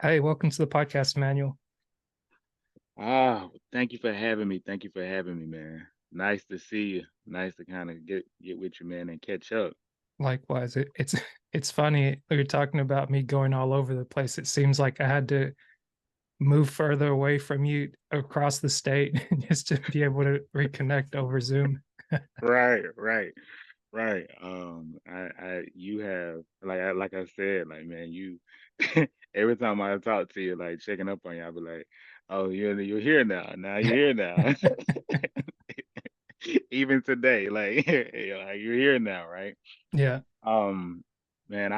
Hey, welcome to the podcast, Emmanuel. Thank you for having me. Thank you for having me, man. Nice to see you. Nice to kind of get with you, man, and catch up. Likewise, it's funny you're talking about me going all over the place. It seems like I had to move further away from you across the state just to be able to reconnect over Zoom. Right, right, right. You have like I said, like man, you every time I talk to you, like checking up on you, I'll be like, oh, you're here now. Now you're here now. Even today, like you're here now, right? Yeah. Um, man,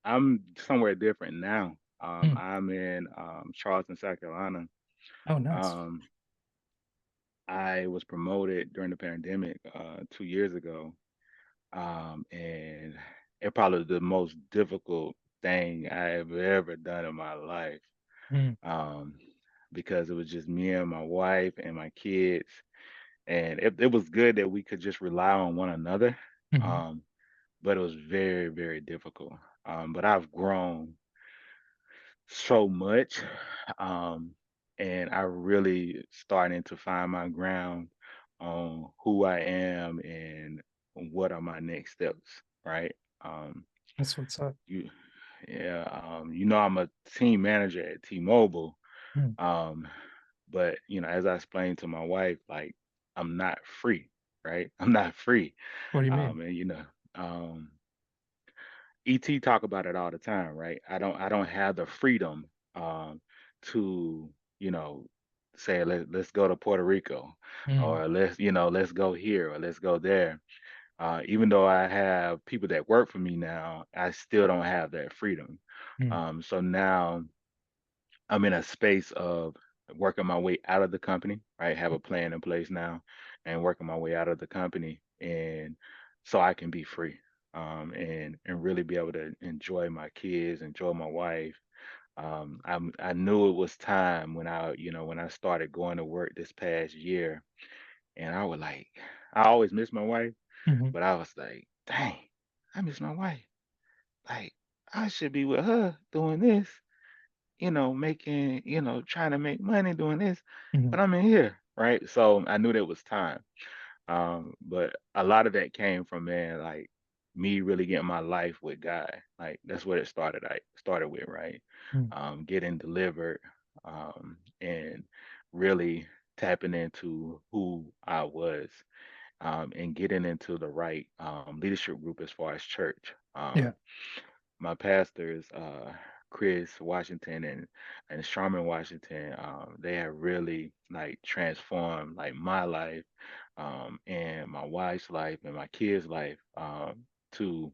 I'm somewhere different now. Mm. I'm in Charleston, South Carolina. Oh, nice. Um, I was promoted during the pandemic 2 years ago, and it probably the most difficult thing I have ever done in my life, Mm. um, because it was just me and my wife and my kids, and it was good that we could just rely on one another, Mhm. um, but it was very, very difficult. But I've grown so much. Um, and I really starting to find my ground on who I am and what are my next steps, right? Um, That's what's up. you, yeah, I'm a team manager at T-Mobile, Mm. um, but as I explained to my wife, like I'm not free, right? I'm not free, What do you mean? and um, ET talk about it all the time, right? I don't have the freedom to, you know, say let's go to Puerto Rico Mm. or let's go here or let's go there. Even though I have people that work for me now, I still don't have that freedom. Mm. So now I'm in a space of working my way out of the company, right? Have a plan in place now and working my way out of the company and so I can be free. And really be able to enjoy my kids, enjoy my wife. I knew it was time when I started going to work this past year, and I always miss my wife, Mhm. but I was like, dang, I miss my wife. Like I should be with her doing this, making, trying to make money doing this, Mhm. but I'm in here, right? So I knew that was time. But a lot of that came from, man, like me really getting my life with God. Like that's what it started. I started with, right? Mm. Getting delivered, and really tapping into who I was, and getting into the right leadership group as far as church. Yeah. My pastors, Chris Washington and Sharman Washington, they have really like transformed like my life, and my wife's life and my kids' life, to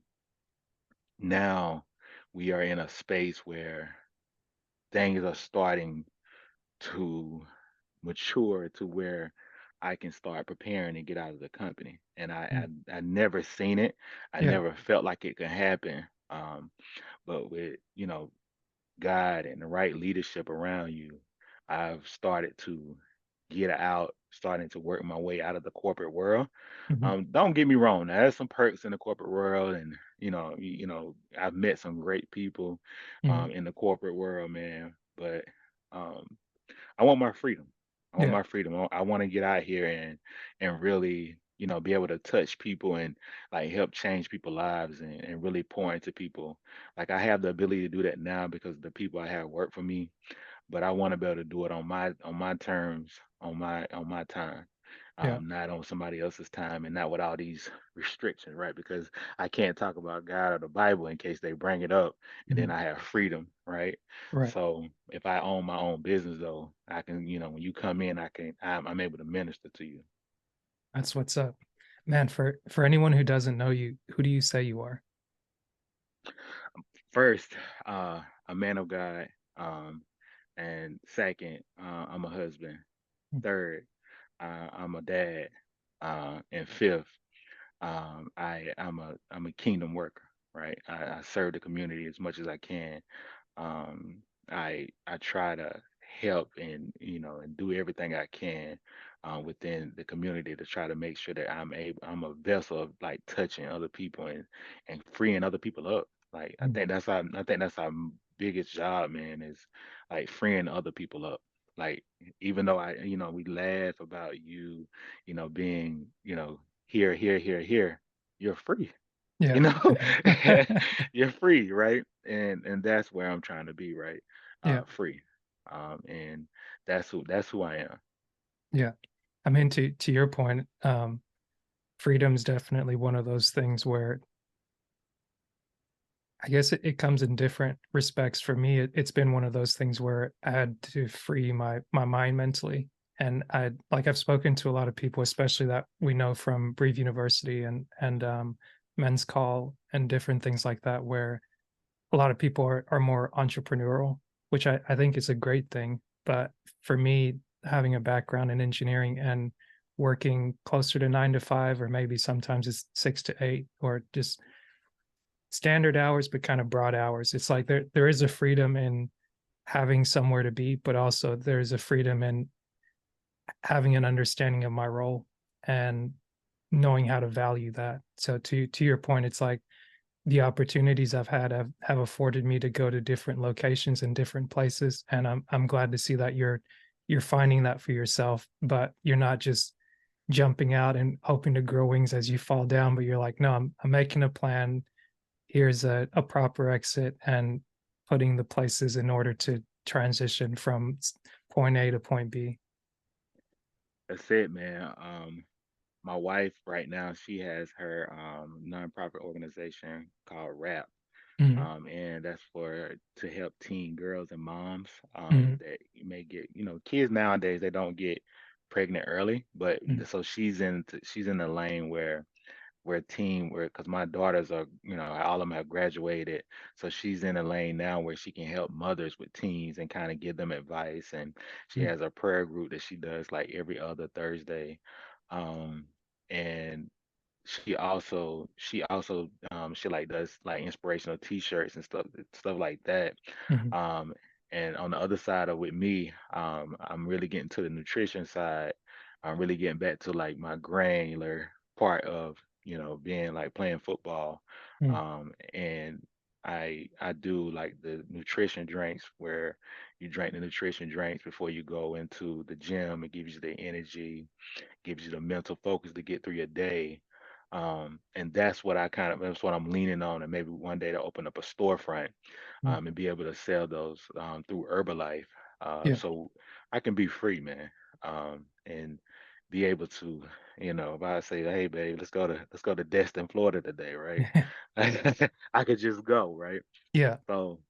now we are in a space where things are starting to mature to where I can start preparing and get out of the company. And Mm. I never seen it. I Yeah. never felt like it could happen. But with, God and the right leadership around you, I've started to get out, starting to work my way out of the corporate world. Mhm. Don't get me wrong, there's some perks in the corporate world, and I've met some great people Mhm. in the corporate world, man. But um, I want my freedom. I want Yeah. my freedom. I want to get out here and really, be able to touch people and like help change people's lives and really pour into people. Like I have the ability to do that now because the people I have work for me, but I want to be able to do it on my terms, on my time, Yeah. not on somebody else's time, and not with all these restrictions, right? Because I can't talk about God or the Bible in case they bring it up, and then Mhm. I have freedom, right? Right. So if I own my own business, though, I can, when you come in, I'm able to minister to you. That's what's up. Man, for anyone who doesn't know you, who do you say you are? First, a man of God, um, and second, I'm a husband. Mm. Third, I'm a dad, and fifth, I'm a kingdom worker, right? I serve the community as much as I can. I try to help and do everything I can within the community to try to make sure that I'm a vessel of like touching other people and freeing other people up. Like I Mm. think that's how biggest job, man, is like freeing other people up. Like even though we laugh about being, here, here, here, here, you're free. You Yeah. know, you're free, right? And that's where I'm trying to be, right? Yeah. Free. And that's who I am. Yeah. I mean, to your point, freedom's definitely one of those things where I guess it comes in different respects. For me, it's been one of those things where I had to free my mind mentally. And I've spoken to a lot of people, especially that we know from Breve University and Men's Call and different things like that, where a lot of people are more entrepreneurial, which I think is a great thing. But for me, having a background in engineering and working closer to 9 to 5, or maybe sometimes it's 6 to 8, or just standard hours, but kind of broad hours. It's like there is a freedom in having somewhere to be, but also there's a freedom in having an understanding of my role and knowing how to value that. So to your point, it's like the opportunities I've had have afforded me to go to different locations and different places, and I'm glad to see that you're finding that for yourself, but you're not just jumping out and hoping to grow wings as you fall down, but you're like, no, I'm making a plan. Here's a proper exit, and putting the places in order to transition from point A to point B. That's it, man. My wife right now, she has her nonprofit organization called RAP. Mhm, And that's for to help teen girls and moms mhm, that you may get, kids nowadays they don't get pregnant early, but mhm, so she's in the lane where teen where because my daughters are, all of them have graduated, so she's in a lane now where she can help mothers with teens and kind of give them advice, and she mhm, has a prayer group that she does like every other Thursday. um and she like does like inspirational t-shirts and stuff like that. mhm, um and on the other side of with me, I'm really getting to the nutrition side. I'm really getting back to like my granular part of being like playing football. mhm, And I do like the nutrition drinks where you drink the nutrition drinks before you go into the gym. It gives you the energy, gives you the mental focus to get through your day. And that's what I'm leaning on. And maybe one day to open up a storefront, mhm. and be able to sell those through Herbalife. Yeah. So I can be free, man. And be able to, if I say, hey babe, let's go to Destin, Florida today, right? I could just go, right? Yeah. So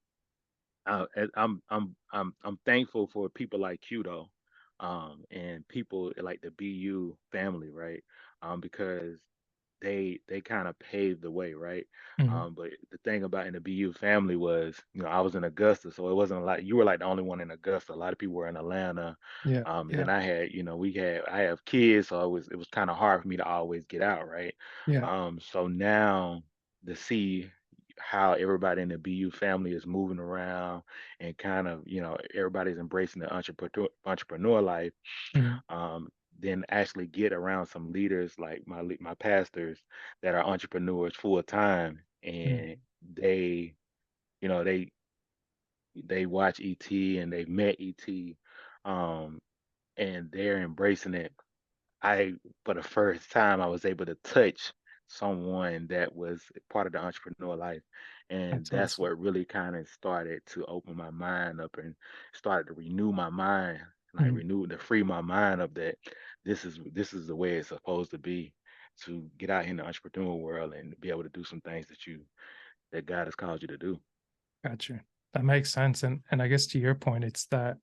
I'm thankful for people like you though, and people like the BU family, right? Because they kind of paved the way, right? Mhm. But the thing about in the BU family was, I was in Augusta, so it wasn't like you were like the only one in Augusta. A lot of people were in Atlanta. Yeah. And Yeah. then I have kids, so it was kind of hard for me to always get out, right? Yeah. So now to see how everybody in the BU family is moving around and kind of, everybody's embracing the entrepreneur life. Mhm, um, then actually get around some leaders like my pastors that are entrepreneurs full time, mhm, and they you know they watch ET and they've met ET, um, and they're embracing it. I For the first time I was able to touch someone that was part of the entrepreneur life. And that's that's awesome. what really kind of started to open my mind up and started to renew my mind, like Mhm. renew to free my mind up that this is the way it's supposed to be, to get out in the entrepreneur world and be able to do some things that God has called you to do. Gotcha. That makes sense, and I guess to your point, it's that,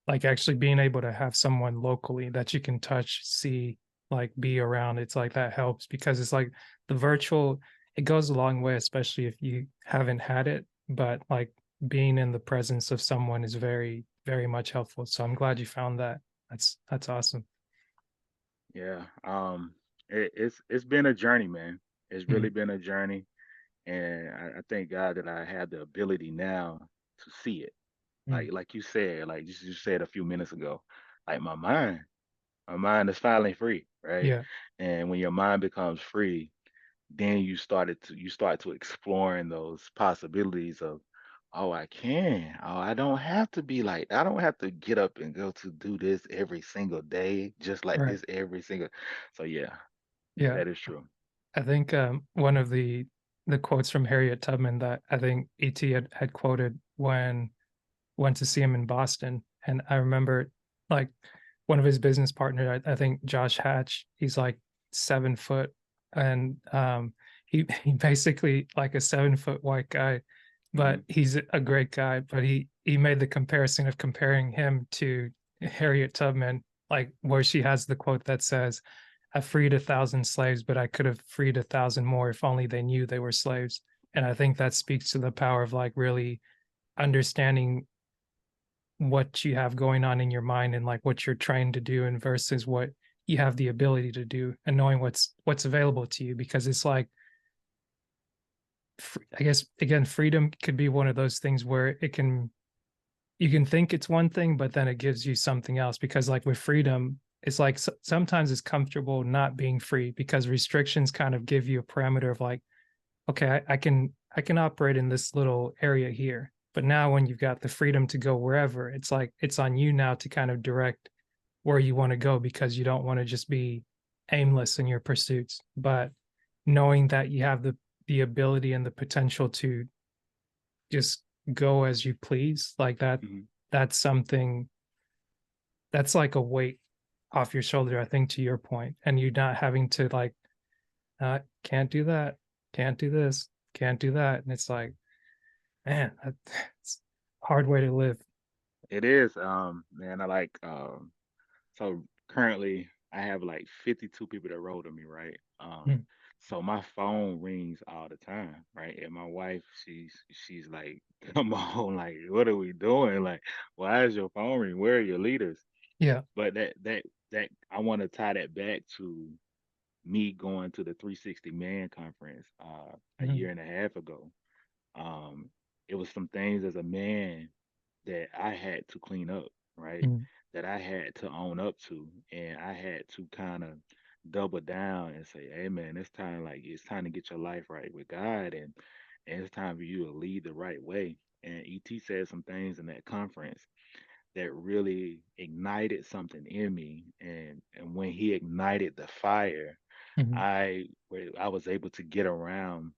like, actually being able to have someone locally that you can touch, see, like, be around, it's like that helps because it's like the virtual it goes a long way, especially if you haven't had it, but, like, being in the presence of someone is very, very much helpful, so I'm glad you found that. That's awesome. Yeah. It's been a journey, man. It's Mhm. really been a journey. And I thank God that I have the ability now to see it. Mm. Like you said, like you said a few minutes ago, like my mind is finally free, right? Yeah. And when your mind becomes free, then you start to exploring those possibilities of Oh, I can. Oh, I don't have to be like, I don't have to get up and go to do this every single day, just like Right. this every single. So yeah, Yeah. that is true. I think, one of the quotes from Harriet Tubman that I think ET had quoted when went to see him in Boston, and I remember, like, one of his business partner, I think Josh Hatch, he's, like, 7 foot, and, he basically like a 7-foot white guy, Hmm. but he's a great guy, but he made the comparison of comparing him to Harriet Tubman, like, where she has the quote that says, "I freed 1,000 slaves, but I could have freed 1,000 more if only they knew they were slaves." And I think that speaks to the power of, like, really understanding what you have going on in your mind and like what you're trying to do and versus what you have the ability to do and knowing what's available to you because it's like I guess again freedom could be one of those things where it can you can think it's one thing but then it gives you something else because like with freedom it's like sometimes it's comfortable not being free because restrictions kind of give you a parameter of like okay, I can operate in this little area here. But now when you've got the freedom to go wherever, it's like it's on you now to kind of direct where you want to go because you don't want to just be aimless in your pursuits. But knowing that you have the ability and the potential to just go as you please, like that Hmm. that's something that's like a weight off your shoulder, I think, to your point. And you're not having to like, can't do that, can't do this, can't do that. And it's like, man, it's a hard way to live. It is, man. I like, so currently I have like 52 people that roll to me, right? Mm, So my phone rings all the time, right? And my wife, she's like, come on, like, what are we doing? Like, why is your phone ring? Where are your leaders? yeah. But that I want to tie that back to me going to the 360 Man conference a Mhm, year and a half ago. Um, it was some things as a man that I had to clean up, right? mhm, That I had to own up to, and I had to kind of double down and say, "Hey, man, it's time to get your life right with God, and it's time for you to lead the right way." And ET said some things in that conference that really ignited something in me, and when he ignited the fire, mhm, I was able to get around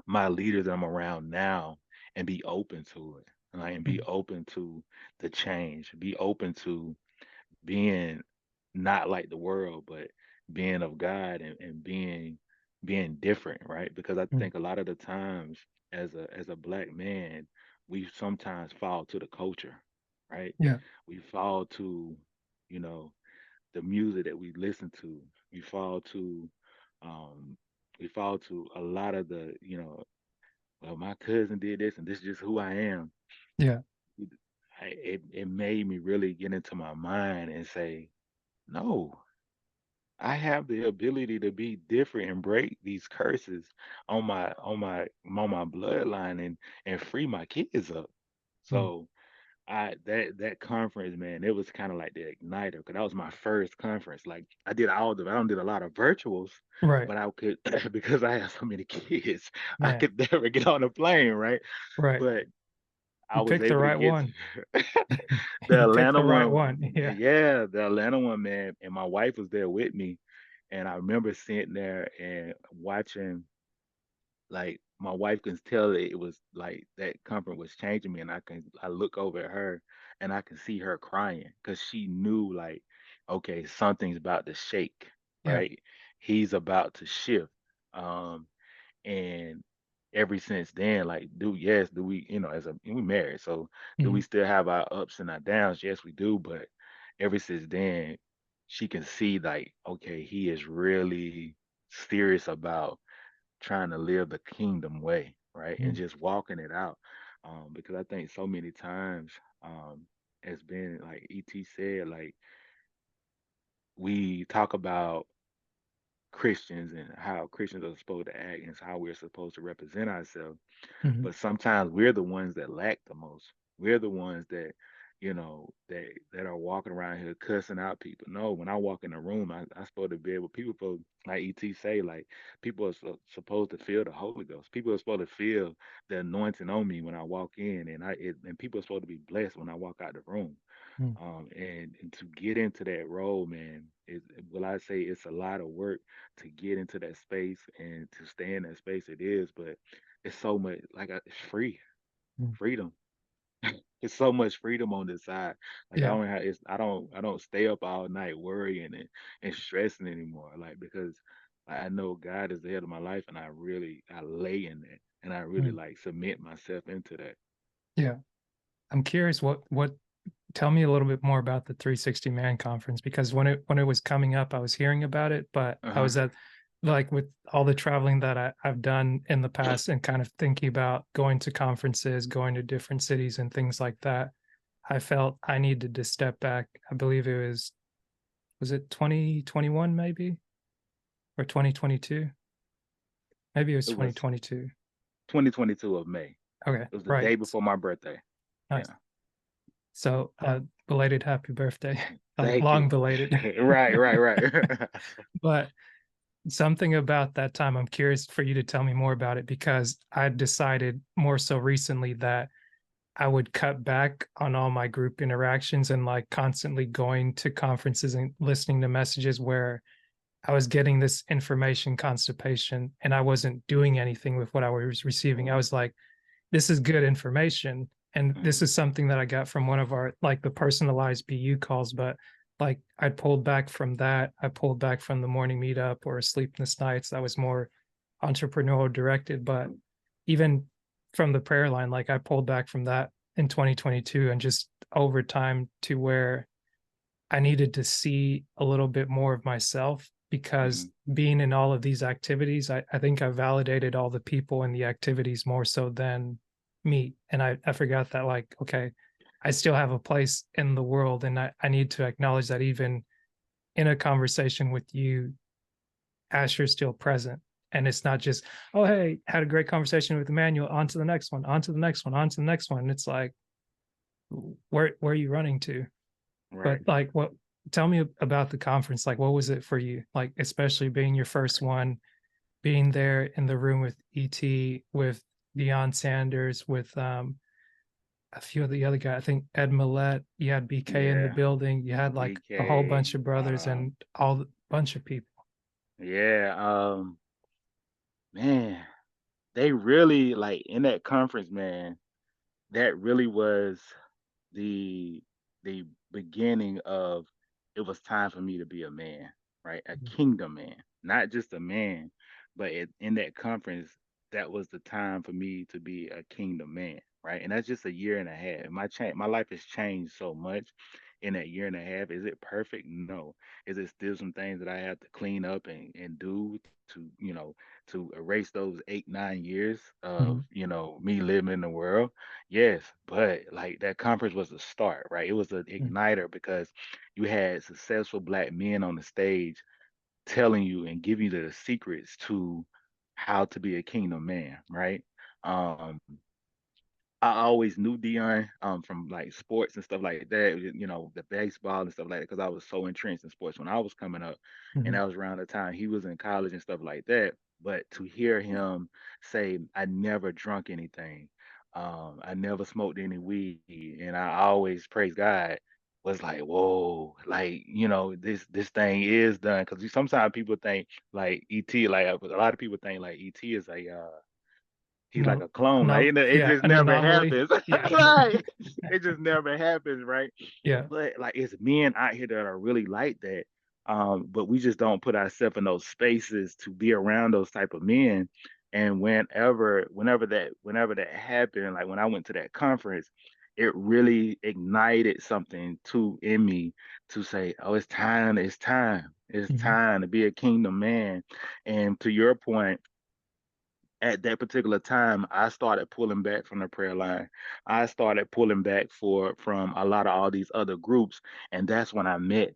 my leaders that I'm around now and be open to it, like, and be mhm, open to the change, be open to being not like the world, but being of God and being different, right? Because I mhm. think a lot of the times as a black man, we sometimes fall to the culture, right? Yeah. We fall to, you know, the music that we listen to. We fall to um we fall to a lot of the, well, my cousin did this and this is just who I am. Yeah. It made me really get into my mind and say, no, I have the ability to be different and break these curses on my bloodline and free my kids up. Mm. So that conference, man, it was kind of like the igniter because that was my first conference. Like I don't did a lot of virtuals, Right. but I could because I have so many kids, I Man. could never get on a plane, right? Right. But I You was picked the able to right get one. the You picked Atlanta the right one. one. Yeah. Yeah, the Atlanta one, man. And my wife was there with me. And I remember sitting there and watching, like, my wife can tell that it was like that comfort was changing me. And I look over at her and I can see her crying because she knew, like, okay, something's about to shake, Yeah. right? He's about to shift. Um, and ever since then, like, do we, as we married, so do we Mhm, still have our ups and our downs? Yes, we do. But ever since then, she can see, like, okay, he is really serious about trying to live the kingdom way, right? And mhm, just walking it out. Because I think so many times, it's been like ET said, like, we talk about Christians and how Christians are supposed to act and how we're supposed to represent ourselves. mhm. But sometimes we're the ones that lack the most. We're the ones that that are walking around here cussing out people. No, when I walk in the room, I supposed to be able. People supposed, like Et say, like people are supposed to feel the Holy Ghost. People are supposed to feel the anointing on me when I walk in, and people are supposed to be blessed when I walk out the room. Mm, And to get into that role, man, is will I say it's a lot of work to get into that space and to stay in that space. It is, but it's so much it's free, mm. freedom. It's so much freedom on this side. Like I Yeah, don't have, it's I don't stay up all night worrying and stressing anymore. Like because I know God is the head of my life, and I lay in that, and I really mm, like submit myself into that. yeah. I'm curious what tell me a little bit more about the 360 Man Conference because when it was coming up, I was hearing about it, but Uh I huh. was at like with all the traveling that I've done in the past and kind of thinking about going to conferences, going to different cities and things like that. I felt I needed to step back. I believe was it 2021 maybe or 2022? Maybe it was It was 2022. 2022 of May. Okay, It was the right. day before my birthday. Nice. Yeah. So, belated happy birthday. Like Thank long you. belated. Right, right, right. But something about that time, I'm curious for you to tell me more about it because I decided more so recently that I would cut back on all my group interactions and like constantly going to conferences and listening to messages where I was getting this information constipation and I wasn't doing anything with what I was receiving. I was like, this is good information. And this Mhm, is something that I got from one of our like the personalized BU calls, but like I pulled back from that. I pulled back from the morning meetup or sleepless nights. That was more entrepreneurial directed. But even from the prayer line, like I pulled back from that in 2022 and just over time to where I needed to see a little bit more of myself because mhm. being in all of these activities, I think I validated all the people in the activities more so than me. And I forgot that, like, okay, I still have a place in the world. And I need to acknowledge that even in a conversation with you, Asher's still present. And it's not just, oh, hey, had a great conversation with Emmanuel, on to the next one, on to the next one, on to the next one. And it's like, where are you running to? But Right. like what tell me about the conference. Like what was it for you? Like especially being your first one, being there in the room with ET, with Deion Sanders, with a few of the other guys. I think Ed Millette, you had BK in the Yeah. building, you had like a whole BK. bunch of brothers and all bunch of people. Yeah. Man, they really like in that conference, man. That really was the the beginning of it was time for me to be a man, right? A kingdom man, not just a man, but in that conference, that was the time for me to be a kingdom man, right? And that's just a year and a half. My life has changed so much in that year and a half. Is it perfect? No. Is it still some things that I have to clean up and do to, to erase those 8, 9 years of, Mhm, me living in the world? Yes, but like that conference was a start, right? It was an mhm, igniter because you had successful black men on the stage telling you and giving you the secrets to how to be a kingdom man, right? Um, I always knew Dion from like sports and stuff like that, the baseball and stuff like that, because I was so entrenched in sports when I was coming up, and mhm, that was around the time he was in college and stuff like that. But to hear him say, "I never drunk anything, I never smoked any weed, and I always praise God," was like, whoa, like this thing is done. Because sometimes people think like ET, like a lot of people think like ET is he's like no, a clone. Like no, it yeah, just an never anomaly. happens. Yeah. Right. It just never happens, right? Yeah. But like it's men out here that are really like that. But we just don't put ourselves in those spaces to be around those type of men. And whenever that happened, like when I went to that conference, it really ignited something too in me to say, oh, it's Mhm, time to be a kingdom man. And to your point, at that particular time, I started pulling back from the prayer line. I started pulling back from a lot of all these other groups, and that's when I met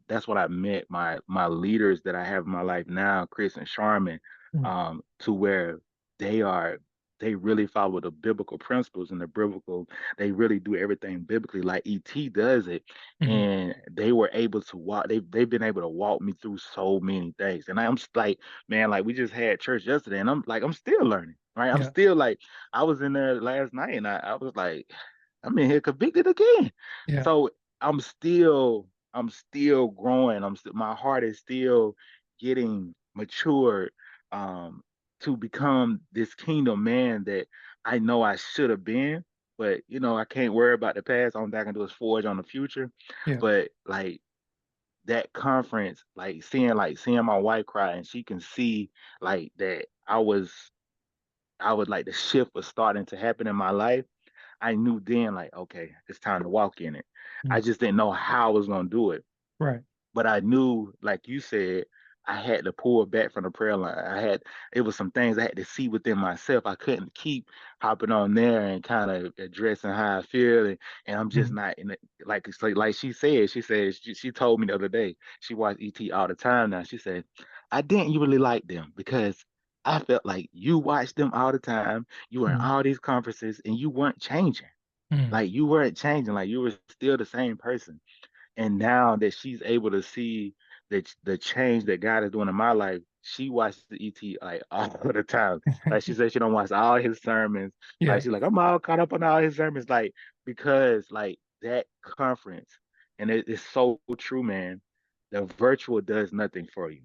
my leaders that I have in my life now, Chris and Sharman, mhm, to where they are they really follow the biblical principles and the biblical. They really do everything biblically, like ET does it, Mhm. and they were able to walk. They've been able to walk me through so many things, and I'm just like, man, like we just had church yesterday, and I'm like, I'm still learning, right? I'm Yeah. still like, I was in there last night, and I was like, I'm in here convicted again. Yeah. So I'm still growing. My heart is still getting matured, um, to become this kingdom man that I know I should have been. But I can't worry about the past. All I can do is forge on the future. Yeah. But like that conference, like seeing my wife cry, and she can see like that I was like the shift was starting to happen in my life. I knew then, like, okay, it's time to walk in it. I Mm. just didn't know how I was gonna do it, Right. but I knew, like you said, I had to pull back from the prayer line. It was some things I had to see within myself. I couldn't keep hopping on there and kind of addressing how I feel, and I'm just Mhm. not in it. Like it's like she told me the other day, she watched ET all the time now. She said, I didn't really like them because I felt like you watched them all the time. You were in Mhm. all these conferences and you weren't changing. Mhm. Like you weren't changing. Like you were still the same person. And now that she's able to see the change that God is doing in my life, she watches the ET like all the time. Like she said, she don't watch all his sermons. Like Yeah. she's like, I'm all caught up on all his sermons. Like because like that conference, and it's so true, man. The virtual does nothing for you.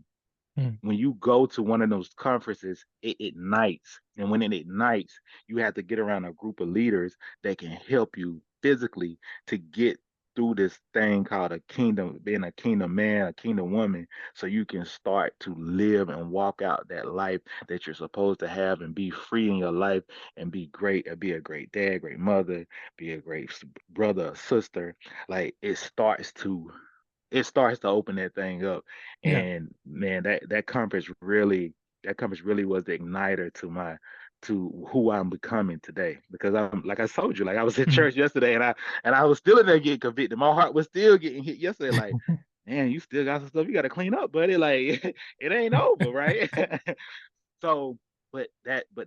Mm. When you go to one of those conferences, it ignites. And when it ignites, you have to get around a group of leaders that can help you physically to get through this thing called a kingdom, being a kingdom man, a kingdom woman, so you can start to live and walk out that life that you're supposed to have and be free in your life and be great, be a great dad, great mother, be a great brother or sister. Like it starts to open that thing up. Yeah. And man, that conference really was the igniter to who I'm becoming today. Because I'm like I told you, like I was at Mhm. church yesterday, and I was still in there getting convicted. My heart was still getting hit yesterday. Like, man, you still got some stuff you got to clean up, buddy. Like it ain't over, right? So, but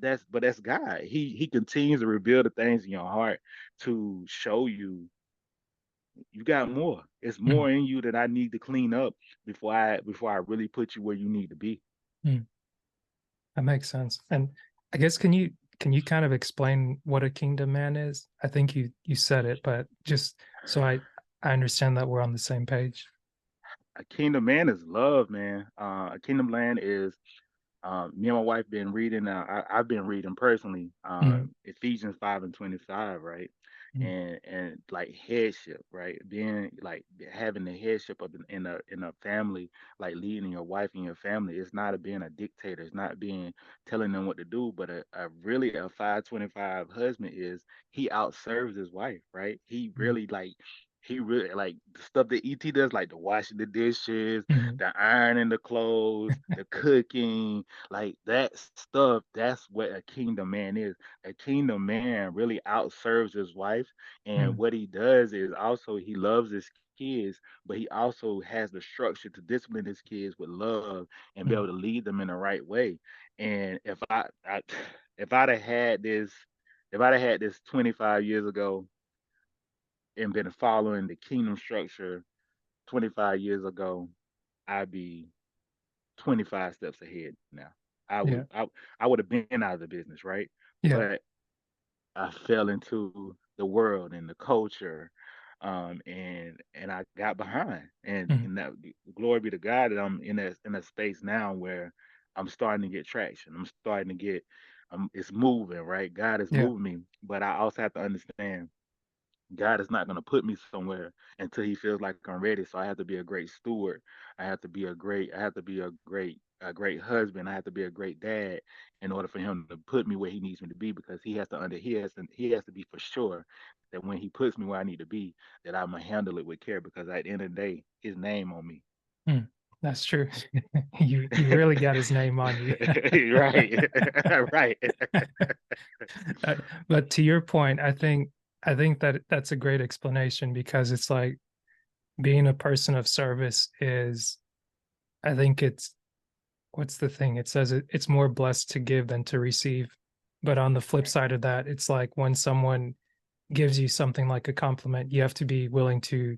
that's God. He continues to reveal the things in your heart to show you you got more. It's Mhm. more in you that I need to clean up before I really put you where you need to be. Mhm. That makes sense. And I guess can you kind of explain what a kingdom man is? I think you said it, but just so I understand that we're on the same page. A kingdom man is love, man. A kingdom man is me and my wife been reading. I've been reading personally Mhm. Ephesians 5:25, right? Mhm. And like headship, right? Being like having the headship of in a family, like leading your wife and your family. It's not being a dictator. It's not being telling them what to do. But a 525 husband is he outserves his wife, right? He really like the stuff that ET does, like the washing the dishes, Mhm. the ironing the clothes, the cooking, like that stuff. That's what a kingdom man is. A kingdom man really outserves his wife, and Mhm. what he does is also he loves his kids, but he also has the structure to discipline his kids with love and be Mhm. able to lead them in the right way. And if I'd have had this if I'd have had this 25 years ago and been following the kingdom structure 25 years ago, I'd be 25 steps ahead now. I would Yeah. I, I would have been out of the business, right? Yeah. But I fell into the world and the culture, and I got behind. And Mhm. and that glory be to God that I'm in a space now where I'm starting to get traction. I'm starting to get it's moving, right? God is Yeah. moving me, but I also have to understand God is not going to put me somewhere until he feels like I'm ready. So I have to be a great steward. I have to be a great husband. I have to be a great dad in order for him to put me where he needs me to be, because he has to be for sure that when he puts me where I need to be, that I'm gonna handle it with care, because at the end of the day, his name on me. Mm. That's true. You really got his name on you. Right. Right. Uh, but to your point, I think that that's a great explanation because it's like being a person of service is I think it's what's the thing? It says it's more blessed to give than to receive. But on the flip side of that, it's like when someone gives you something like a compliment, you have to be willing to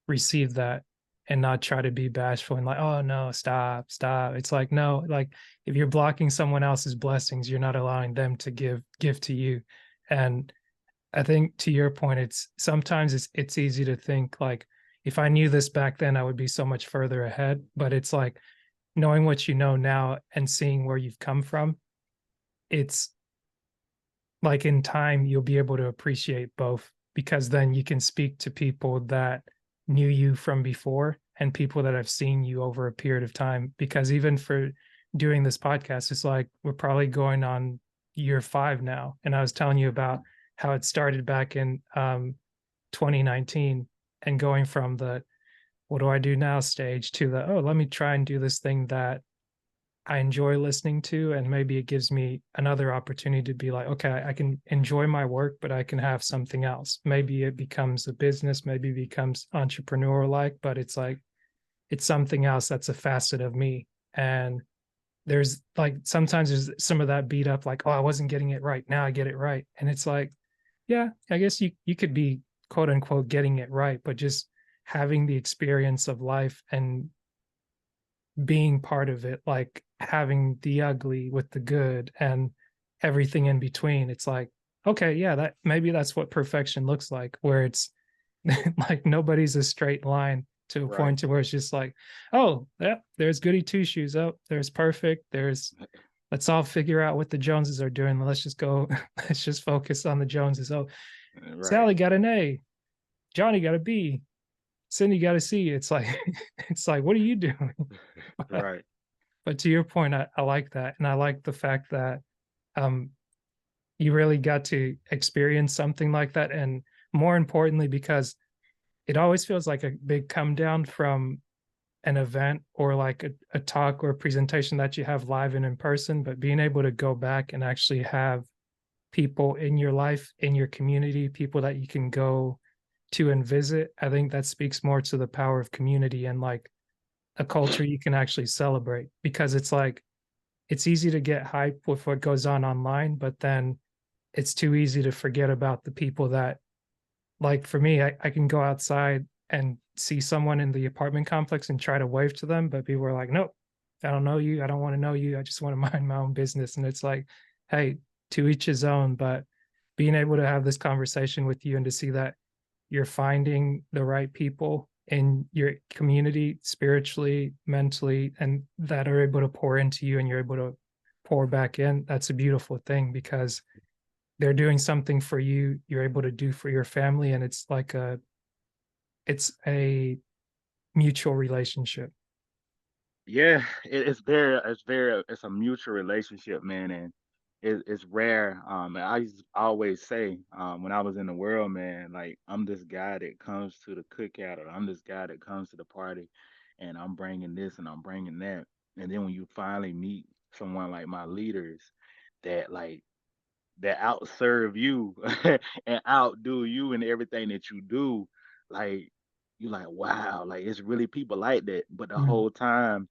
receive that and not try to be bashful and like, oh no, stop, stop. It's like, no, like if you're blocking someone else's blessings, you're not allowing them to give to you. And I think to your point, it's sometimes it's easy to think like if I knew this back then, I would be so much further ahead. But it's like knowing what you know now and seeing where you've come from, it's like in time you'll be able to appreciate both because then you can speak to people that knew you from before and people that have seen you over a period of time because even for doing this podcast it's like we're probably going on year 5 now and I was telling you about how it started back in 2019 and going from the what do I do now stage to the oh let me try and do this thing that I enjoy listening to, and maybe it gives me another opportunity to be like, okay, I can enjoy my work, but I can have something else. Maybe it becomes a business, maybe it becomes entrepreneurial like, but it's like it's something else that's a facet of me. And there's like sometimes there's some of that beat up, like, oh, I wasn't getting it right. Now I get it right. And it's like, yeah, I guess you could be quote unquote getting it right, but just having the experience of life and being part of it, like having the ugly with the good and everything in between. It's like, okay, yeah, that maybe that's what perfection looks like, where it's like nobody's a straight line to a Right. point to where it's just like, oh, yeah, there's goody two shoes. Oh, there's perfect. There's let's all figure out what the Joneses are doing. Let's just go, let's just focus on the Joneses. Oh, Right. Sally got an A, Johnny got a B, Cindy got a C. It's like, it's like, what are you doing? Right. But to your point, I like that, and I like the fact that um, you really got to experience something like that, and more importantly, because it always feels like a big come down from an event or like a talk or a presentation that you have live and in person, but being able to go back and actually have people in your life, in your community, people that you can go to and visit, I think that speaks more to the power of community and like a culture you can actually celebrate because it's like it's easy to get hype with what goes on online, but then it's too easy to forget about the people that, like for me, I can go outside and see someone in the apartment complex and try to wave to them, but people are like, nope, I don't know you. I don't want to know you. I just want to mind my own business. And it's like, hey, to each his own. But being able to have this conversation with you and to see that you're finding the right people in your community spiritually, mentally, and that are able to pour into you and you're able to pour back in. That's a beautiful thing because they're doing something for you, you're able to do for your family, and it's a mutual relationship. Yeah, it's a mutual relationship, man, and it's rare. And always say, when I was in the world, man, like I'm this guy that comes to the cookout, or I'm this guy that comes to the party, and I'm bringing this and I'm bringing that. And then when you finally meet someone like my leaders, that like that outserve you and outdo you in everything that you do, like you like, wow, like it's really people like that. But the Mm, whole time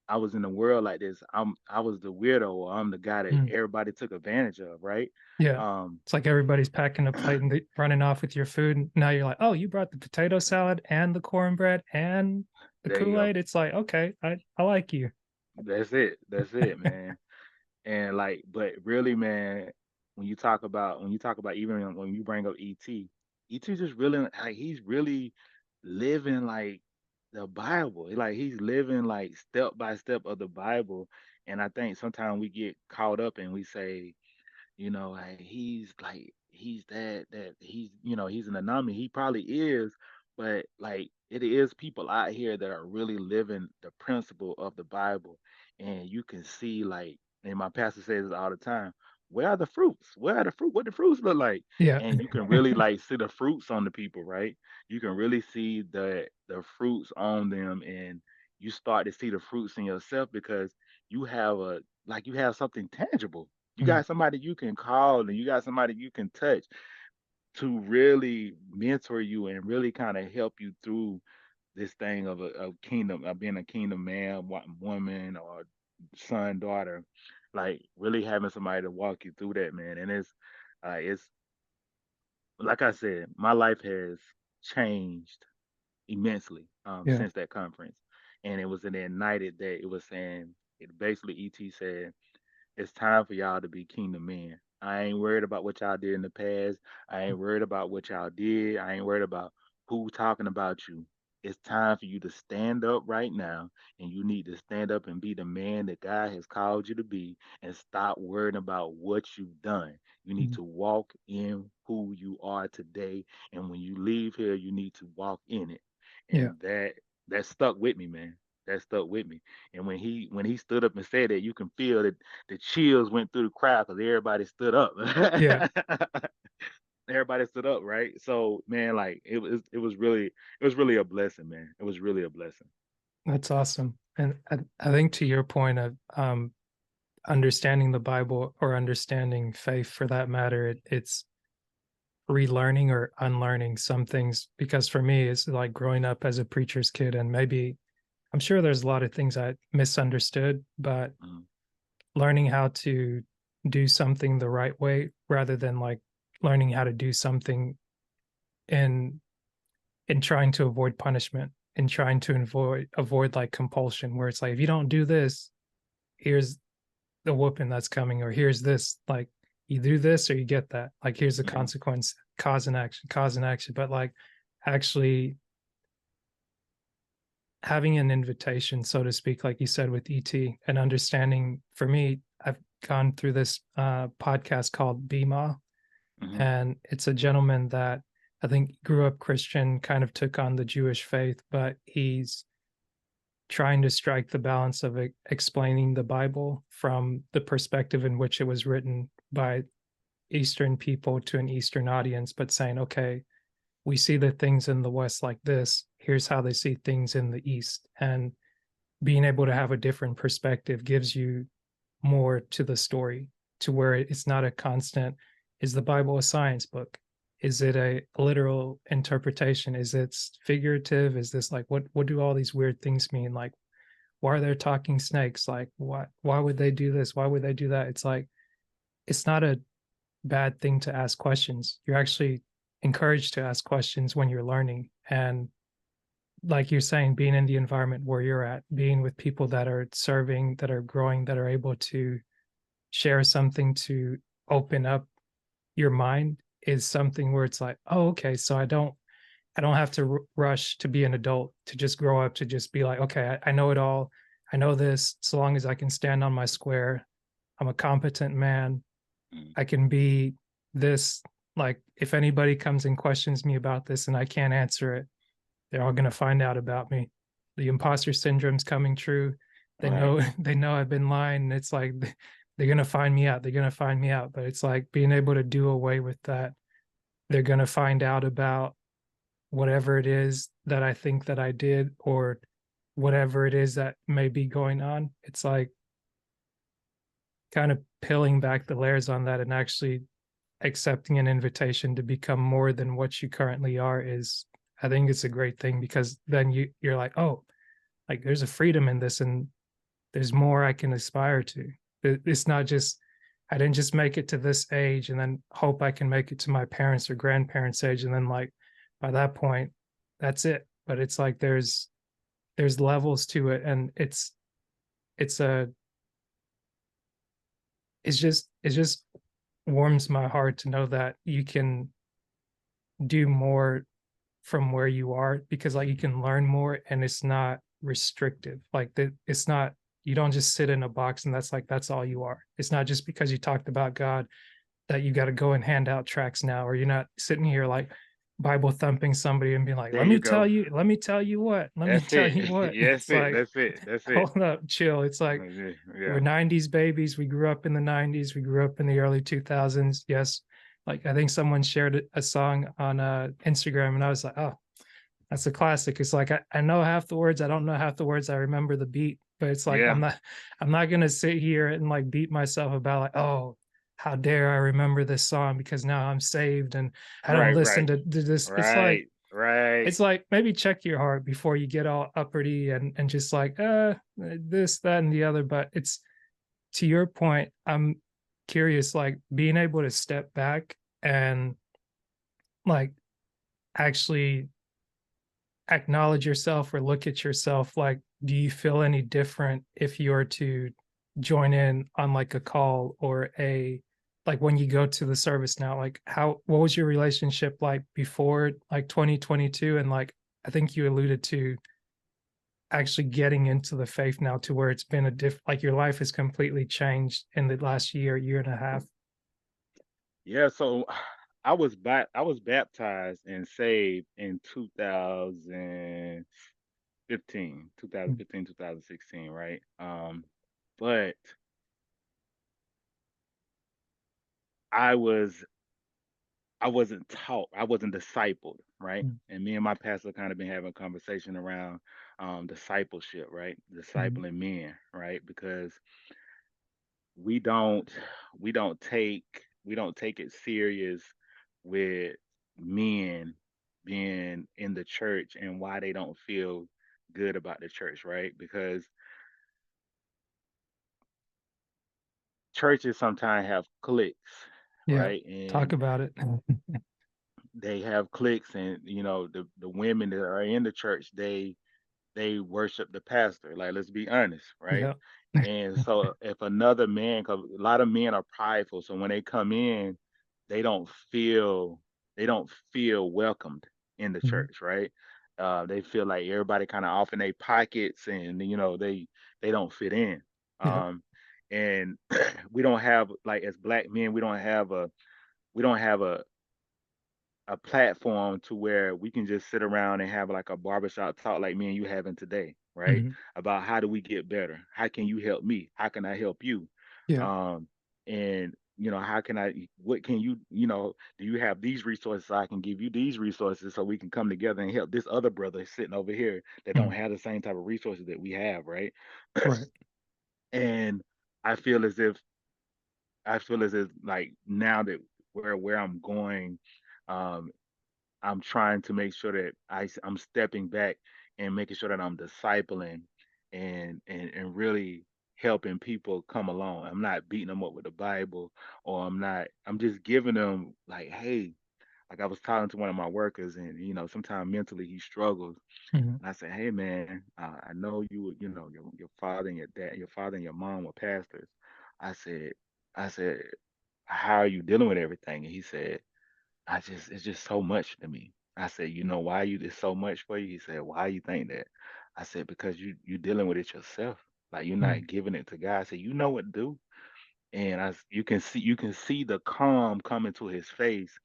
I was in the world like this, I was the weirdo, or I'm the guy that mm. everybody took advantage of, right? Yeah. Um, It's like everybody's packing a plate and running off with your food. And now you're like, oh, you brought the potato salad and the cornbread and the there you go. Kool-Aid. It's like, okay, I like you. That's it. That's it, man. And like, but really, man, when you talk about even when you bring up ET just really like he's really living like the Bible. Like he's living like step by step of the Bible. And I think sometimes we get caught up and we say, like he's that he's an anomaly. He probably is, but like it is people out here that are really living the principle of the Bible, and you can see like, and my pastor says this all the time. Where are the fruits? Where are the fruit? What the fruits look like? Yeah. And you can really like see the fruits on the people, right? You can really see the fruits on them, and you start to see the fruits in yourself because you have something tangible. You Mm, got somebody you can call, and you got somebody you can touch to really mentor you and really kind of help you through this thing of a kingdom, of being a kingdom man, woman, or son, daughter. like really having somebody to walk you through that, man. And it's like I said, my life has changed immensely Yeah. since that conference. And it was in the Ignited that it was saying, it basically ET said, it's time for y'all to be kingdom men. I ain't worried about what y'all did in the past. I ain't worried about what y'all did. I ain't worried about who talking about you. It's time for you to stand up right now, and you need to stand up and be the man that God has called you to be, and stop worrying about what you've done. You need Mhm. to walk in who you are today, and when you leave here, you need to walk in it. Yeah. And that stuck with me, man. That stuck with me. And when he stood up and said that, you can feel that the chills went through the crowd because everybody stood up. Yeah. Everybody stood up, right? So man, like it was really a blessing, man. It was really a blessing. That's awesome. And I think to your point of understanding the Bible or understanding faith for that matter, it's relearning or unlearning some things because for me it's like growing up as a preacher's kid and maybe I'm sure there's a lot of things I misunderstood, but Mhm, learning how to do something the right way rather than like learning how to do something in trying to avoid punishment and trying to avoid like compulsion where it's like if you don't do this, here's the whooping that's coming, or here's this, like you do this or you get that. Like here's the mhm, consequence, cause and action. But like actually having an invitation, so to speak, like you said with ET, and understanding for me, I've gone through this podcast called BMA, mhm, and it's a gentleman that I think grew up Christian, kind of took on the Jewish faith, but he's trying to strike the balance of explaining the Bible from the perspective in which it was written by Eastern people to an Eastern audience, but saying, okay, we see the things in the West like this. Here's how they see things in the East. And being able to have a different perspective gives you more to the story to where it's not a constant, is the Bible a science book? Is it a literal interpretation? Is it figurative? Is this like what do all these weird things mean? Like why are there talking snakes? Like why would they do this? Why would they do that? It's like it's not a bad thing to ask questions. You're actually encouraged to ask questions when you're learning. And like you're saying, being in the environment where you're at, being with people that are serving, that are growing, that are able to share something to open up your mind is something where it's like, oh, okay, so I don't have to rush to be an adult, to just grow up, to just be like, okay, I know it all. I know this. So long as I can stand on my square, I'm a competent man. mhm. I can be this. Like, if anybody comes and questions me about this and I can't answer it, they're all going to find out about me. The imposter syndrome's coming true. They Right. know they know I've been lying. And it's like they're going to find me out. They're going to find me out. But it's like being able to do away with that. They're going to find out about whatever it is that I think that I did or whatever it is that may be going on. It's like kind of peeling back the layers on that and actually accepting an invitation to become more than what you currently are is I think it's a great thing because then you're like, oh, like there's a freedom in this and there's more I can aspire to. It's not just I didn't just make it to this age and then hope I can make it to my parents or grandparents' age and then like by that point that's it. But it's like there's levels to it and it's a it's just warms my heart to know that you can do more from where you are because like you can learn more and it's not restrictive like it's not you don't just sit in a box and that's all you are. It's not just because you talked about God that you got to go and hand out tracts now or you're not sitting here like Bible thumping somebody and being like There you go. let me That's tell it. you what. That's It's it. like That's it. That's it. hold up, chill. It's like we're Yeah. 90s babies. We grew up in the 90s. We grew up in the early 2000s. Yes. Like I think someone shared a song on Instagram and I was like, oh, that's a classic. It's like I know half the words. I don't know half the words. I remember the beat, but it's like Yeah. I'm not gonna sit here and like beat myself about like, oh, how dare I remember this song because now I'm saved and I don't Right. listen Right. to this. Right. Right. It's like maybe check your heart before you get all uppity and just like this, that, and the other. But to your point, I'm curious, like being able to step back and like actually acknowledge yourself or look at yourself, like, do you feel any different if you were to join in on like a call or a like when you go to the service now, like how what was your relationship like before like 2022 and like I think you alluded to actually getting into the faith now to where it's been a like your life has completely changed in the last year, year and a half. Yeah, so I was baptized and saved in 2015, Mm, 2016, right? But I was I wasn't taught, I wasn't discipled, right? mm, And me and my pastor kind of been having a conversation around discipleship, right? mm, Discipling men, right? Because we don't we don't take it serious with men being in the church and why they don't feel good about the church, right? Because churches sometimes have cliques, yeah. right? Talk And about it. they have cliques, and the women that are in the church, they worship the pastor. Like, let's be honest, right? Yeah. And so if another man, because a lot of men are prideful, so when they come in, they don't feel they don't feel welcomed in the Mhm. church, right? They feel like everybody kind of off in their pockets, and they don't fit in. Yeah. Um, and we don't have, like, as black men, we don't have a platform to where we can just sit around and have like a barbershop talk like me and you having today, right? Mhm. About how do we get better? How can you help me? How can I help you? Yeah. Um, and how can what can do you have these resources? I can give you these resources so we can come together and help this other brother sitting over here that don't Mhm. have the same type of resources that we have, right? Right. And I feel as if like now that where I'm going, um, I'm trying to make sure that I'm stepping back and making sure that I'm discipling and really helping people come along. I'm not beating them up with the Bible, or I'm just giving them, like, hey, like I was talking to one of my workers, and sometimes mentally he struggles, Mhm. and I said, hey man, I know your father and your father and your mom were pastors. I said I said, how are you dealing with everything? And he said, it's just so much to me. I said, why it's so much for you? He said, why you think that? I said, because you dealing with it yourself. Like, you're Mhm. not giving it to God. I said, you know what to do. And you can see the calm coming to his face,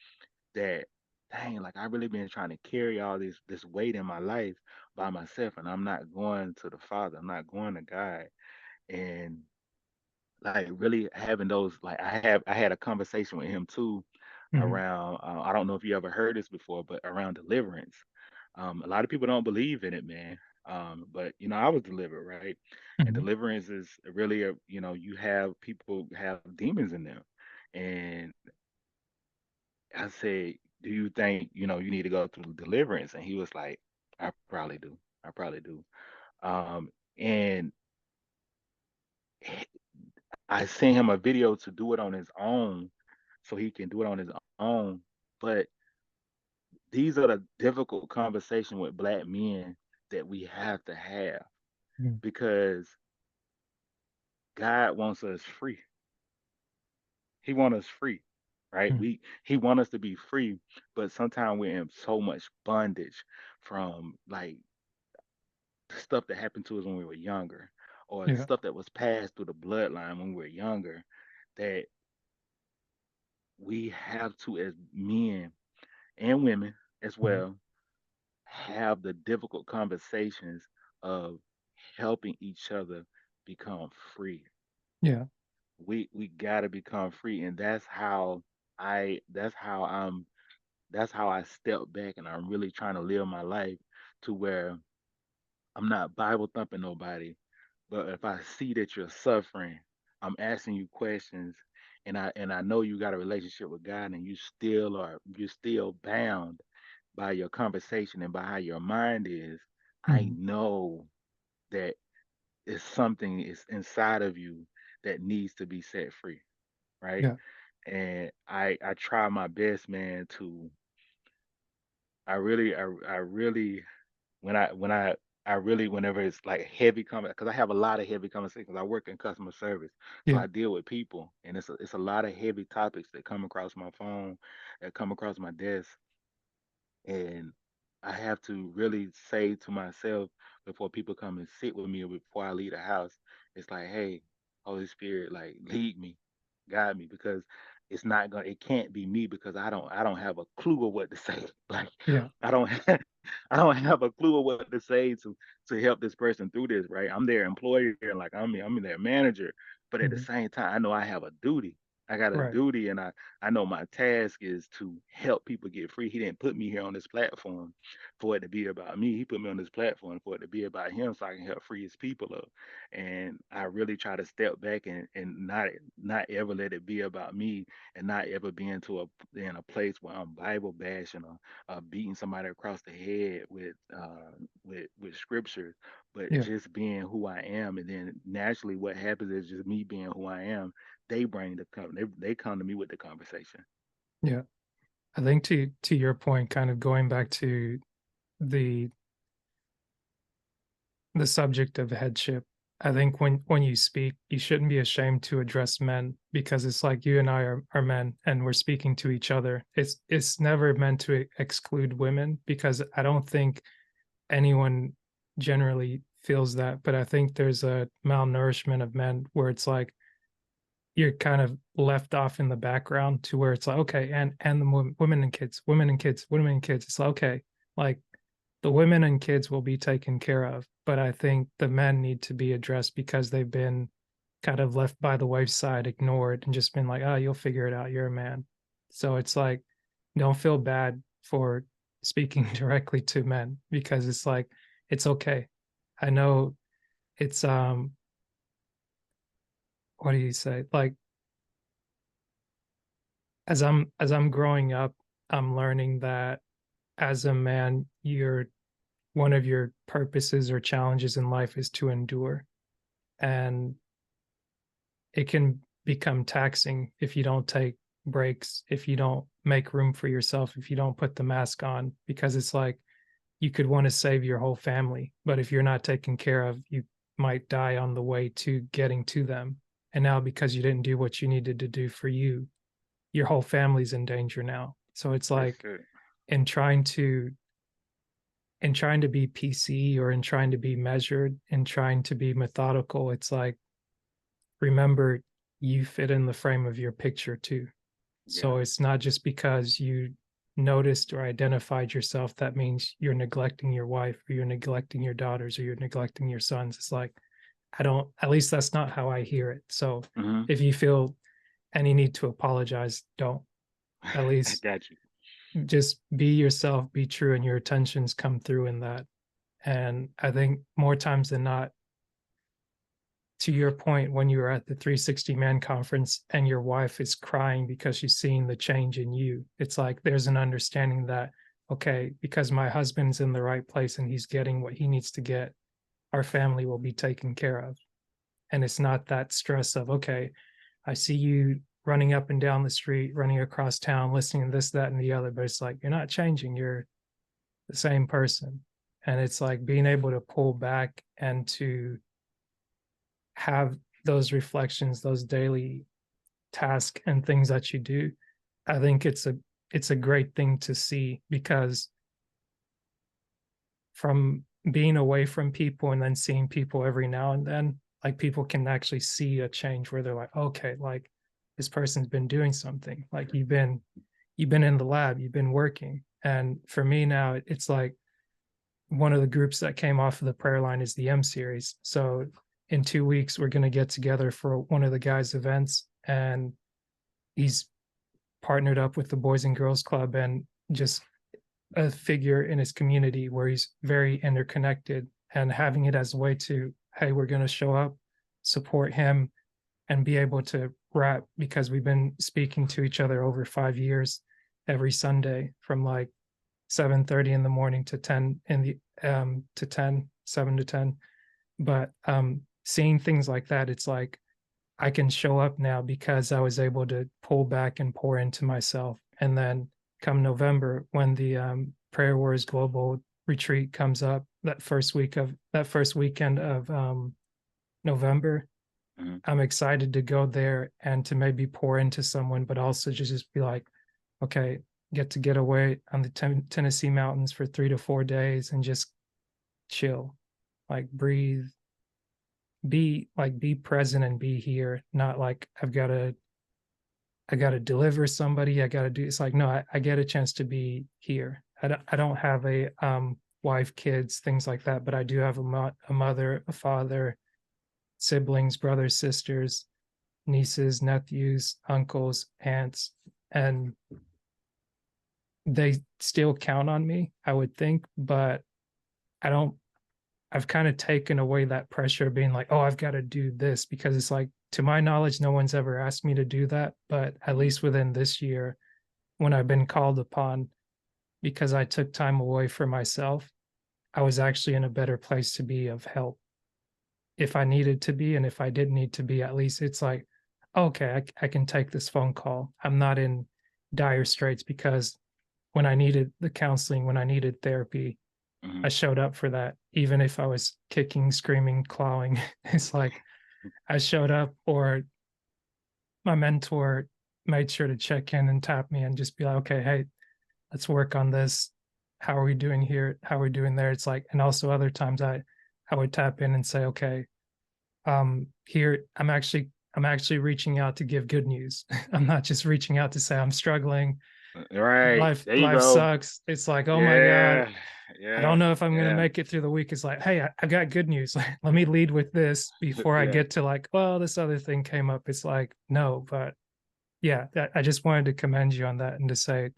that, dang, like, I really been trying to carry all this weight in my life by myself, and I'm not going to the Father. I'm not going to God. And, like, really having those, like, I had a conversation with him too Mhm. around, I don't know if you ever heard this before, but around deliverance. A lot of people don't believe in it, man. But I was delivered, right? And Mhm. deliverance is really you have people have demons in them. And I said, do you think you need to go through deliverance? And he was like, I probably do. I probably do. And I sent him a video to do it on his own, so he can do it on his own. But these are the difficult conversation with black men that we have to have, Mhm. because God wants us free. He wants us free, right? Mhm. He wants us to be free, but sometimes we're in so much bondage from, like, the stuff that happened to us when we were younger, or the Yeah. stuff that was passed through the bloodline when we were younger, that we have to, as men and women as Mhm. well, have the difficult conversations of helping each other become free. Yeah. We got to become free, and I that's how I'm that's how I step back, and I'm really trying to live my life to where I'm not Bible thumping nobody, but if I see that you're suffering, I'm asking you questions, and I know you got a relationship with God, and you're still bound by your conversation and by how your mind is. I Mhm. know that it's something is inside of you that needs to be set free, right? Yeah. And I try my best, man, to I really when I really whenever it's like heavy comment because I have a lot of heavy conversations. I work in customer service, so Yeah. I deal with people, and it's a lot of heavy topics that come across my phone, that come across my desk, and I have to really say to myself before people come and sit with me or before I leave the house, it's like, hey, Holy Spirit, like lead me, guide me, because it can't be me because I don't have a clue of what to say. Like Yeah. I don't have, I don't have a clue of what to say to help this person through this, right? I'm their employer and like I'm their manager, but at the Mhm. same time, I know I have a duty. I got a Right. duty, and I know my task is to help people get free. He didn't put me here on this platform for it to be about me. He put me on this platform for it to be about him so I can help free his people up. And I really try to step back and not ever let it be about me and not ever be in a place where I'm Bible bashing or beating somebody across the head with scripture, but Yeah. just being who I am. And then naturally what happens is just me being who I am, they come to me with the conversation. Yeah. I think to your point, kind of going back to the the subject of headship, I think when you speak, you shouldn't be ashamed to address men because it's like you and I are men and we're speaking to each other. It's never meant to exclude women because I don't think anyone generally feels that, but I think there's a malnourishment of men where it's like you're kind of left off in the background to where it's like, okay, and the women and kids, women and kids, women and kids. It's like, okay, like the women and kids will be taken care of, but I think the men need to be addressed because they've been kind of left by the wayside, ignored, and just been like, oh, you'll figure it out. You're a man. So it's like, don't feel bad for speaking directly to men because it's like, it's okay. I know it's what do you say? Like as I'm growing up, I'm learning that as a man, your one of your purposes or challenges in life is to endure. And it can become taxing if you don't take breaks, if you don't make room for yourself, if you don't put the mask on, because it's like you could want to save your whole family, but if you're not taken care of, you might die on the way to getting to them. And now, because you didn't do what you needed to do for you, your whole family's in danger now. So it's That's like it. in trying to be PC or in trying to be measured and trying to be methodical, it's like remember you fit in the frame of your picture too. Yeah. So it's not just because you noticed or identified yourself that means you're neglecting your wife or you're neglecting your daughters or you're neglecting your sons. It's like I don't, at least that's not how I hear it. So Hmm. if you feel any need to apologize, don't. At I least got you. just be yourself, be true, and your attentions come through in that. And I think more times than not, to your point, when you were at the 360 Man conference and your wife is crying because she's seeing the change in you, it's like there's an understanding that, okay, because my husband's in the right place and he's getting what he needs to get, our family will be taken care of. And it's not that stress of, okay, I see you running up and down the street, running across town, listening to this, that, and the other, but it's like you're not changing. You're the same person. And it's like being able to pull back and to have those reflections, those daily tasks and things that you do. I think it's a great thing to see because from being away from people and then seeing people every now and then, like people can actually see a change where they're like, okay, like this person's been doing something. Like you've been in the lab, you've been working. And for me now, it's like one of the groups that came off of the prayer line is the M series. So in 2 weeks, we're going to get together for one of the guys' events, and he's partnered up with the Boys and Girls Club and just a figure in his community where he's very interconnected and having it as a way to, hey, we're going to show up, support him, and be able to rap because we've been speaking to each other over 5 years every Sunday from like 7:30 in the morning to 10 in the to 10, 7 to 10. But seeing things like that, it's like I can show up now because I was able to pull back and pour into myself. And then come November, when the Prayer Wars Global Retreat comes up, that first weekend of November, Mhm. I'm excited to go there and to maybe pour into someone, but also to just be like, okay, get away on the Tennessee mountains for 3 to 4 days and just chill, like breathe, be present and be here, not like I gotta deliver somebody. I gotta do. It's like no, I get a chance to be here. I don't have a wife, kids, things like that, but I do have a mother, a father, siblings, brothers, sisters, nieces, nephews, uncles, aunts, and they still count on me, I would think, but I don't I've kind of taken away that pressure of being like, oh, I've got to do this because it's like, to my knowledge, no one's ever asked me to do that. But at Mhm. least within this year, when I've been called upon, because I took time away for myself, I was actually in a better place to be of help if I needed to be. And if I didn't need to be, at least it's like, okay, I can take this phone call. I'm not in dire straits because when I needed the counseling, when I needed therapy, I Mhm. showed up for that, even if I was kicking, screaming, clawing. It's like I showed up, or my mentor made sure to check in and tap me and just be like, okay, hey, let's work on this. How are we doing here? How are we doing there? It's like, and also other times I would tap in and say, okay, here I'm actually reaching out to give good news. I'm not just reaching out to say I'm struggling. Right. There you Life go. sucks. It's like, oh my God, Yeah. I don't Yeah. know if I'm gonna Yeah. make it through the week. It's like, hey, I got good news. Like, let me lead with this before I Yeah. get to like, well, this other thing came up. It's like, no, but yeah, I just wanted to commend you on that and to say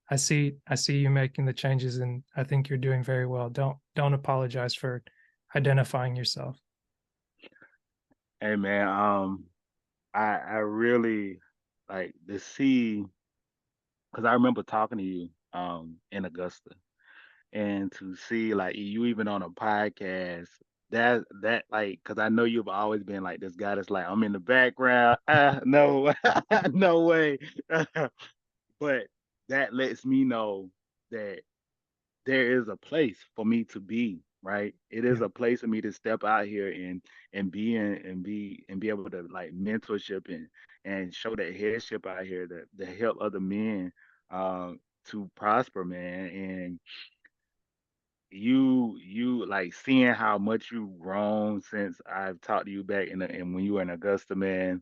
I see you making the changes, and I think you're doing very well. Don't apologize for identifying yourself. Hey man, I really like to see because I remember talking to you in Augusta, and to see like you even on a podcast, that like because I know you've always been like this guy that's like I'm in the background, no no way. But that lets me know that there is a place for me to be, right? It is Yeah, a place for me to step out here and be in and be able to like mentorship and show that headship out here to help other men to prosper, man. And you like seeing how much you've grown since I've talked to you back in when you were in Augusta, man.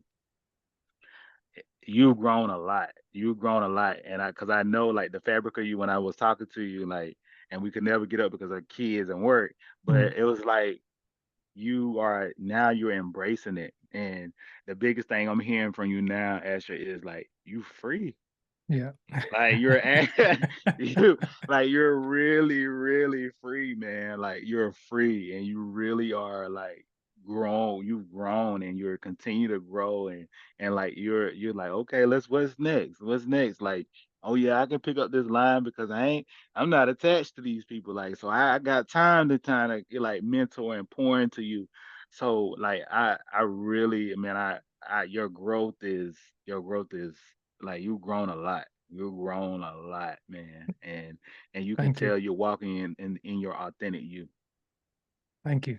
You've grown a lot. You've grown a lot, and because I know like the fabric of you when I was talking to you, like, and we could never get up because of kids and work, mm, but it was like you are now you're embracing it, and the biggest thing I'm hearing from you now, Asher, is like you free. yeah. Like you're you like you're really, really free, man. Like you're free and you really are like grown. You've grown and you're continue to grow and like you're like, okay, let's what's next? What's next? Like, oh yeah, I can pick up this line because I'm not attached to these people. Like, so I got time to kind of like mentor and pour into you. So like I really man, I your growth is like you've grown a lot. You've grown a lot, man, and you can Thank you. tell you're walking in your authentic you. Thank you.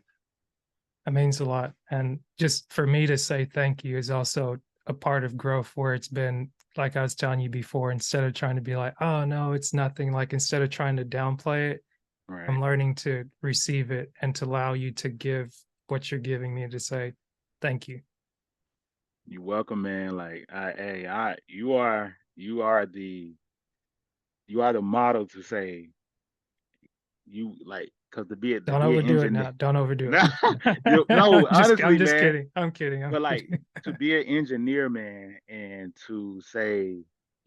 That means a lot. And just for me to say thank you is also a part of growth, where it's been like I was telling you before, instead of trying to be like, oh no, it's nothing, like instead of trying to downplay it, Right. I'm learning to receive it and to allow you to give what you're giving me, to say thank you. You welcome, man. Like I you are the model to say you like because to Don't be an overdo it engineer. now. Don't overdo No, it. no, I'm honestly, just man. kidding. I'm kidding. I'm But like kidding. to be an engineer, man, and to say,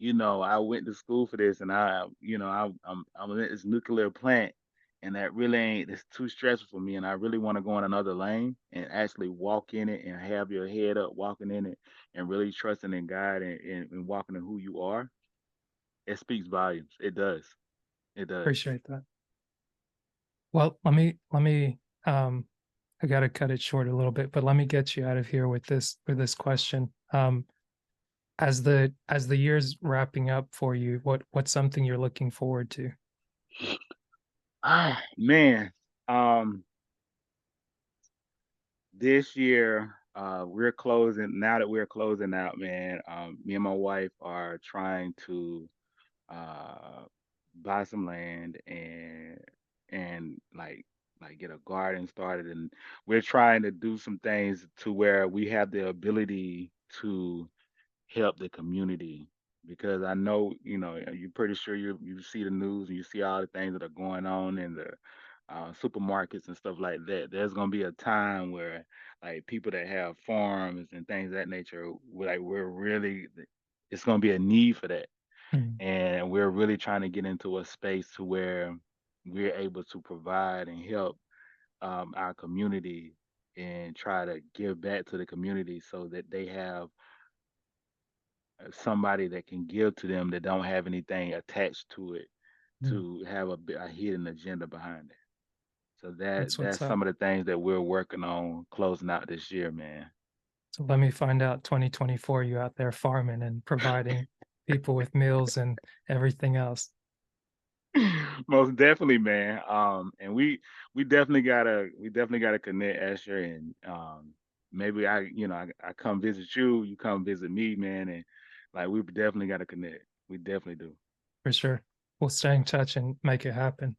I went to school for this, and I'm in this nuclear plant, and that really ain't it's too stressful for me, and I really want to go in another lane and actually walk in it and have your head up walking in it and really trusting in God and walking in who you are. It speaks volumes. It does. It does. Appreciate that. Well, let me um I got to cut it short a little bit, but let me get you out of here with this question. As the year's wrapping up for you, what's something you're looking forward to? Ah, man. This year, we're closing now that we're closing out, man. Me and my wife are trying to uh buy some land and like get a garden started, and we're trying to do some things to where we have the ability to help the community, because I know, you're pretty sure you see the news and you see all the things that are going on in the supermarkets and stuff like that. There's gonna be a time where like people that have farms and things of that nature, we're really, it's gonna be a need for that, Mm, and we're really trying to get into a space to where we're able to provide and help our community and try to give back to the community so that they have somebody that can give to them that don't have anything attached to it, mm. to have a hidden agenda behind it. So That's that's what's up. some of the things that we're working on closing out this year, man. So let me find out 2024 you out there farming and providing people with meals and everything else. Most definitely, man. And we definitely gotta connect, Asher, and maybe I come visit you, you come visit me, man, and like we definitely gotta connect. We definitely do. For sure. We'll stay in touch and make it happen.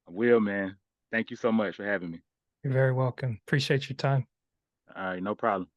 I will, man. Thank you so much for having me. You're very welcome. Appreciate your time. All right, no problem.